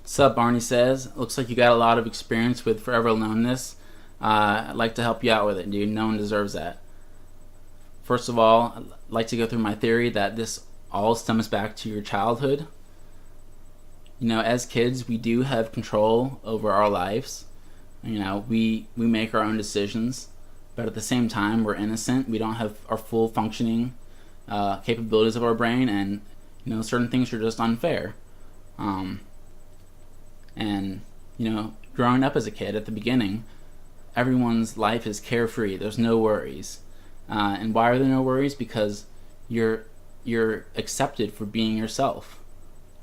Sup, Arnie says. Looks like you got a lot of experience with forever aloneness. I'd like to help you out with it, dude. No one deserves that. First of all, I'd like to go through my theory that this all stems back to your childhood. As kids, we do have control over our lives. We make our own decisions, but at the same time, we're innocent. We don't have our full functioning capabilities of our brain, and certain things are just unfair. And growing up as a kid at the beginning, everyone's life is carefree. There's no worries. And why are there no worries? Because you're accepted for being yourself.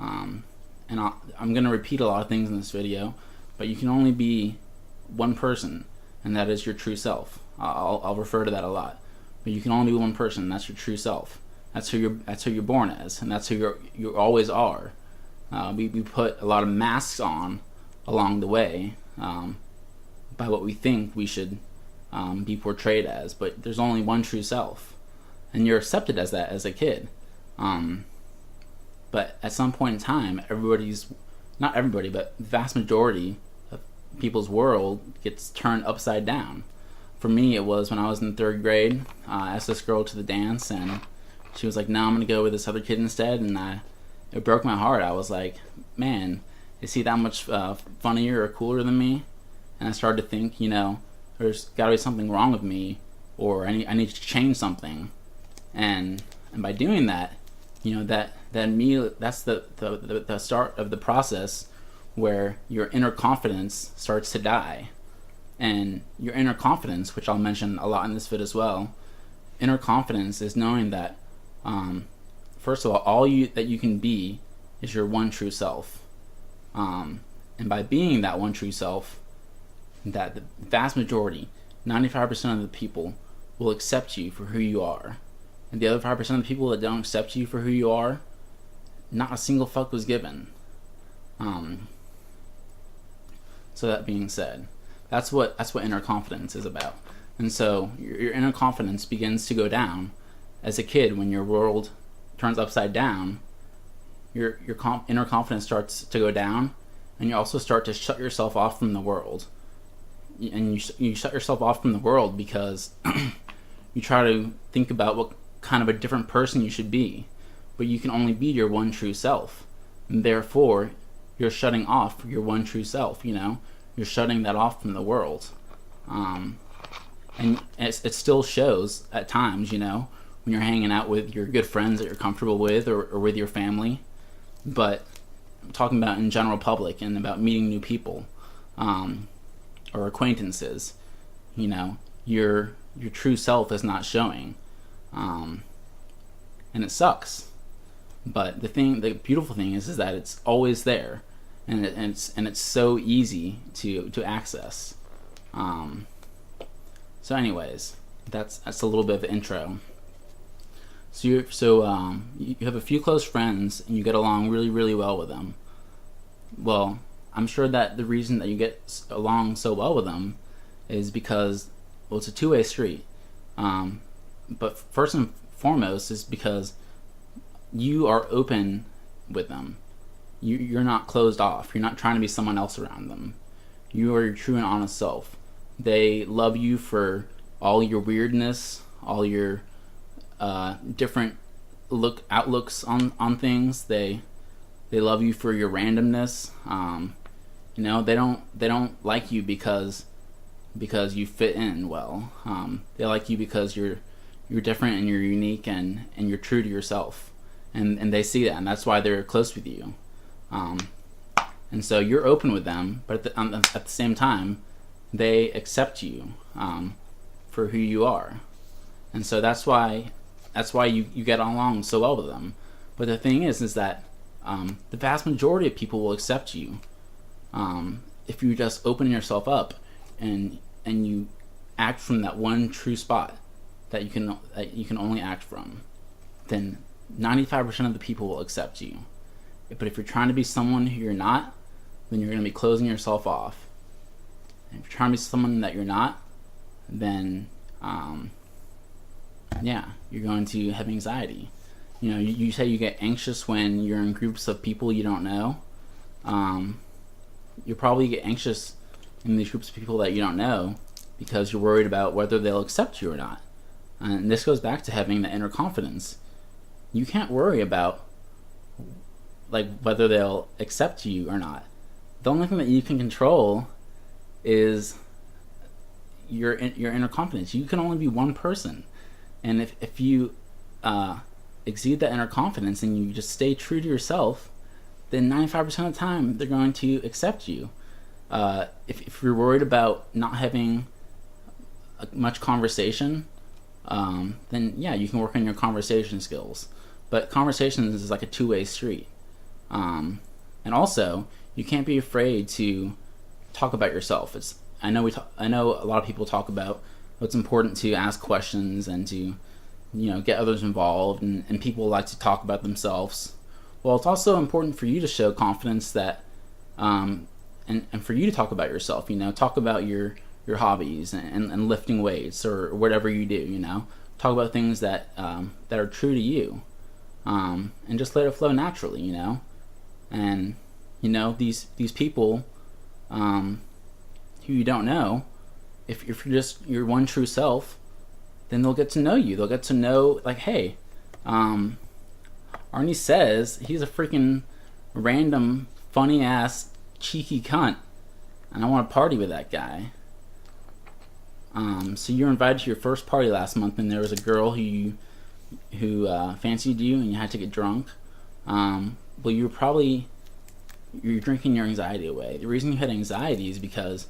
And I'm going to repeat a lot of things in this video, but you can only be one person, and that is your true self. I'll refer to that a lot. But you can only be one person, and that's your true self. That's who you're born as, and that's who you always are. We put a lot of masks on along the way by what we think we should be portrayed as, but there's only one true self, and you're accepted as that as a kid. But at some point in time, not everybody, but the vast majority of people's world gets turned upside down. For me, it was when I was in third grade. I asked this girl to the dance, and she was like, "No, I'm gonna go with this other kid instead," and it broke my heart. I was like, man, is he that much funnier or cooler than me? And I started to think, there's got to be something wrong with me, or I need to change something. And by doing that, that's the start of the process where your inner confidence starts to die. And your inner confidence, which I'll mention a lot in this vid as well, inner confidence is knowing that first of all that you can be is your one true self. And by being that one true self, that the vast majority, 95% of the people, will accept you for who you are. And the other 5% of the people that don't accept you for who you are, not a single fuck was given. So that being said, that's what inner confidence is about. And so your inner confidence begins to go down as a kid when your world turns upside down. Your inner confidence starts to go down, and you also start to shut yourself off from the world. And you shut yourself off from the world because you try to think about what kind of a different person you should be, but you can only be your one true self, and therefore you're shutting off your one true self. You're shutting that off from the world, and it still shows at times. When you're hanging out with your good friends that you're comfortable with, or with your family. But I'm talking about in general public and about meeting new people, or acquaintances. Your true self is not showing, and it sucks. But the beautiful thing is that it's always there, and it's so easy to access. So anyways, that's a little bit of the intro. So you have a few close friends, and you get along really, really well with them. Well, I'm sure that the reason that you get along so well with them is because, it's a two-way street. But first and foremost is because you are open with them. You're not closed off. You're not trying to be someone else around them. You are your true and honest self. They love you for all your weirdness, all your different outlooks on things. They love you for your randomness. They don't like you because you fit in well. They like you because you're different and you're unique and you're true to yourself, and they see that, and that's why they're close with you. And so you're open with them, but at the same time, they accept you for who you are, and so that's why you get along so well with them. But the thing is that the vast majority of people will accept you if you just open yourself up and you act from that one true spot that you can only act from. Then 95% of the people will accept you. But if you're trying to be someone who you're not, then you're going to be closing yourself off. And if you're trying to be someone that you're not, then you're going to have anxiety. You say you get anxious when you're in groups of people you don't know. you'll probably get anxious in these groups of people that you don't know because you're worried about whether they'll accept you or not. And this goes back to having the inner confidence. You can't worry about like whether they'll accept you or not. The only thing that you can control is your inner confidence. You can only be one person, and if you exude that inner confidence and you just stay true to yourself, then 95% of the time they're going to accept you. If you're worried about not having much conversation, then yeah, you can work on your conversation skills. But conversations is like a two-way street. And also, you can't be afraid to talk about yourself. I know a lot of people talk about it's important to ask questions and to get others involved, and people like to talk about themselves. Well, it's also important for you to show confidence that and for you to talk about yourself. Talk about your hobbies and lifting weights or whatever you do. Talk about things that are true to you, and just let it flow naturally. And these people who you don't know, if you're just your one true self, then they'll get to know you. They'll get to know, like, hey, Arnie says he's a freaking random funny ass cheeky cunt, and I want to party with that guy. So you're invited to your first party last month, and there was a girl who fancied you, and you had to get drunk. Well, you're drinking your anxiety away. The reason you had anxiety is because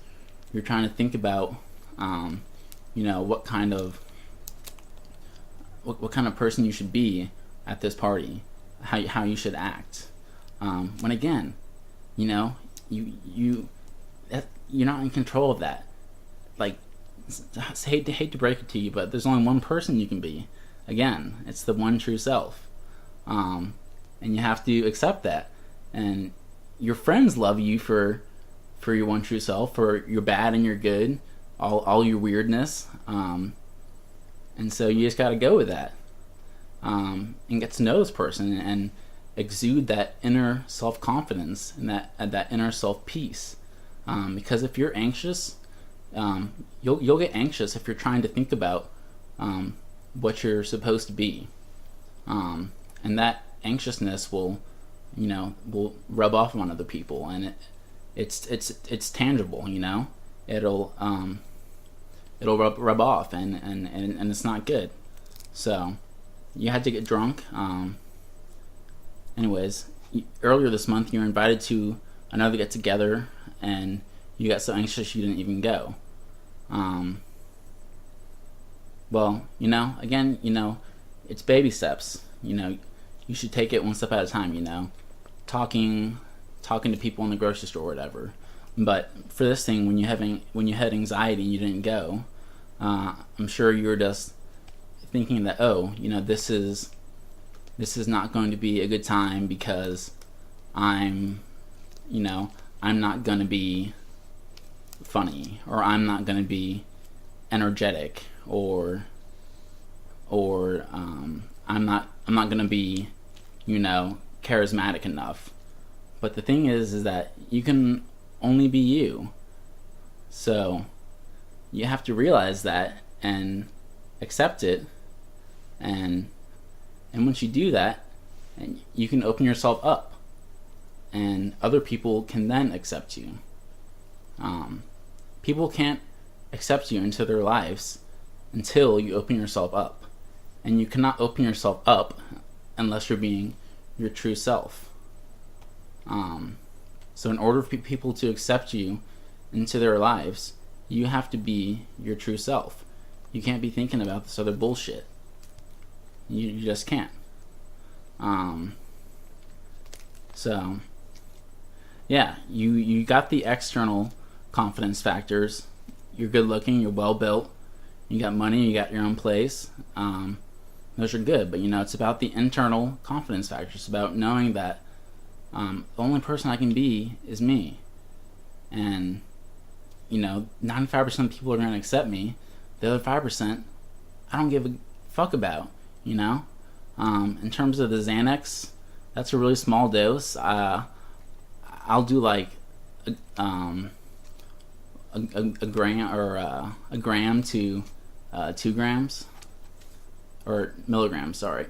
you're trying to think about, what kind of person you should be at this party, how you should act. When again, you're not in control of that. Like, I hate to break it to you, but there's only one person you can be. Again, it's the one true self, and you have to accept that. And your friends love you for your one true self, for your bad and your good, all your weirdness, and so you just got to go with that, and get to know this person and exude that inner self-confidence and that inner self-peace, because if you're anxious, you'll get anxious if you're trying to think about what you're supposed to be, and that anxiousness will rub off on other people, and it's tangible. It'll rub off, and it's not good. So you had to get drunk. Anyways, earlier this month you were invited to another get together, and you got so anxious you didn't even go. Well, again, it's baby steps. You should take it one step at a time. Talking to people in the grocery store or whatever. But for this thing, when you had anxiety and you didn't go, I'm sure you were just thinking that, this is not going to be a good time because I'm not going to be funny, or I'm not going to be energetic, or I'm not going to be charismatic enough. But the thing is that you can only be you. So you have to realize that and accept it, and once you do that, and you can open yourself up, and other people can then accept you. People can't accept you into their lives until you open yourself up, and you cannot open yourself up unless you're being your true self. So in order for people to accept you into their lives, you have to be your true self. You can't be thinking about this other bullshit. You just can't. So yeah, you got the external confidence factors. You're good looking, you're well built, you got money, you got your own place. Those are good, but it's about the internal confidence factors. It's about knowing that the only person I can be is me, and 95% of people are going to accept me. The other 5%, I don't give a fuck about. In terms of the Xanax, that's a really small dose. I'll do like a gram or a gram to 2 grams or milligrams. Sorry,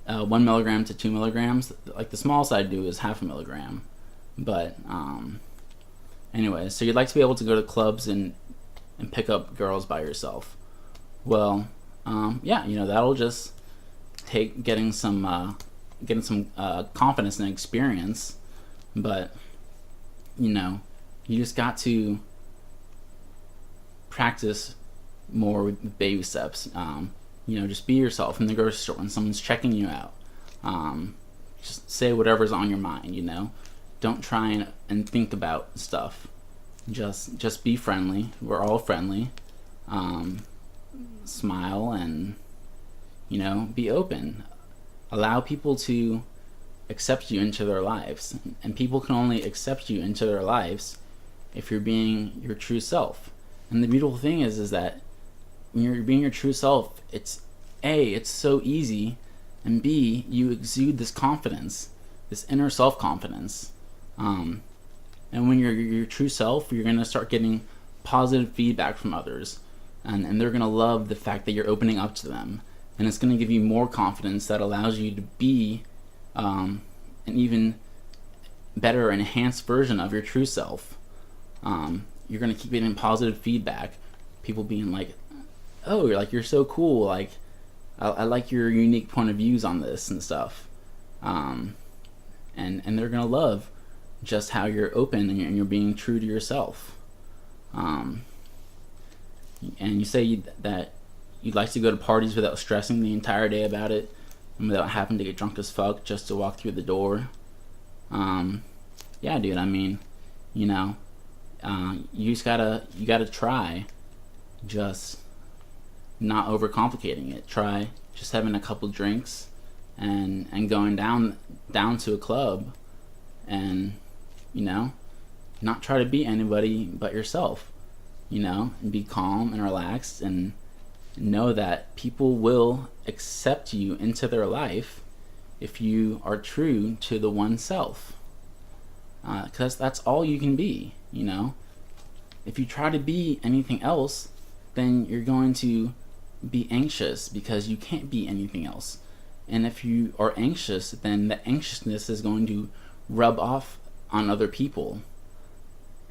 1 milligram to 2 milligrams. Like the smallest I do is half a milligram. But anyway, so you'd like to be able to go to clubs and pick up girls by yourself. Well, yeah, that'll just take getting some confidence and experience. But you just got to practice more with baby steps. Just be yourself in the grocery store when someone's checking you out. Just say whatever's on your mind. Don't try and think about stuff. Just be friendly. We're all friendly. Smile and be open. Allow people to accept you into their lives, and people can only accept you into their lives if you're being your true self. And the beautiful thing is that when you're being your true self, it's so easy, and B, you exude this confidence, this inner self-confidence. And when you're your true self, you're going to start getting positive feedback from others, and they're going to love the fact that you're opening up to them, and it's going to give you more confidence that allows you to be an even better, enhanced version of your true self. You're going to keep getting positive feedback, people being like, oh, you're so cool, like I like your unique point of views on this and stuff. And they're going to love just how you're open and you're being true to yourself. And you say that you'd like to go to parties without stressing the entire day about it, and without having to get drunk as fuck just to walk through the door. Yeah, dude, I mean, you gotta try just not overcomplicating it. Try just having a couple drinks and going down to a club, and not try to be anybody but yourself, and be calm and relaxed, and know that people will accept you into their life if you are true to the one self. Because that's all you can be. If you try to be anything else, then you're going to be anxious because you can't be anything else. And if you are anxious, then the anxiousness is going to rub off on other people,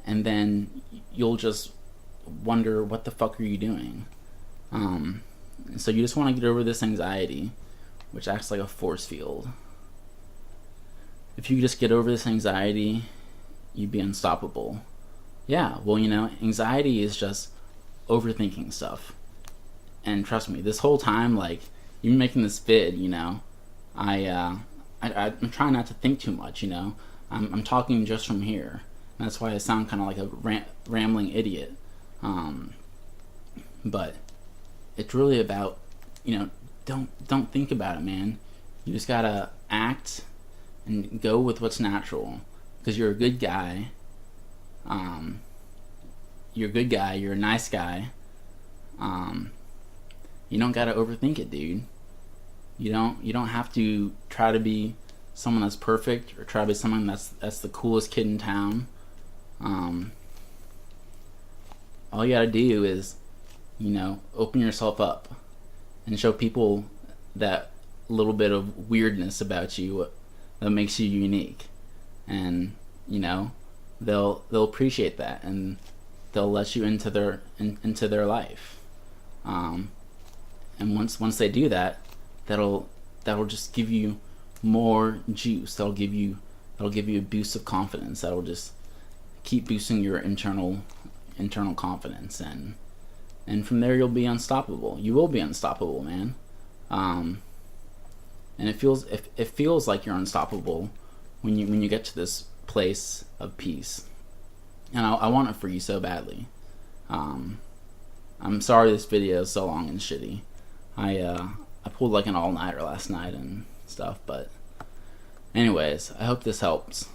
and then you'll just wonder, what the fuck are you doing? So you just want to get over this anxiety, which acts like a force field. If you just get over this anxiety, you'd be unstoppable. Yeah, well, anxiety is just overthinking stuff. And trust me, this whole time, even making this vid, I'm trying not to think too much, I'm talking just from here. And that's why I sound kind of like a rambling idiot. But it's really about, don't think about it, man. You just gotta act and go with what's natural, because you're a good guy. You're a good guy. You're a nice guy. You don't gotta overthink it, dude. You don't have to try to be someone that's perfect, or try to be someone that's the coolest kid in town. All you gotta do is, open yourself up and show people that little bit of weirdness about you that makes you unique, and they'll appreciate that, and they'll let you into their life. And once they do that, that'll just give you more juice. That'll give you a boost of confidence. That'll just keep boosting your internal confidence, and from there you'll be unstoppable. You will be unstoppable, man. And it feels like you're unstoppable when you get to this place of peace. And I want it for you so badly. I'm sorry this video is so long and shitty. I pulled like an all-nighter last night and stuff, but anyways, I hope this helps.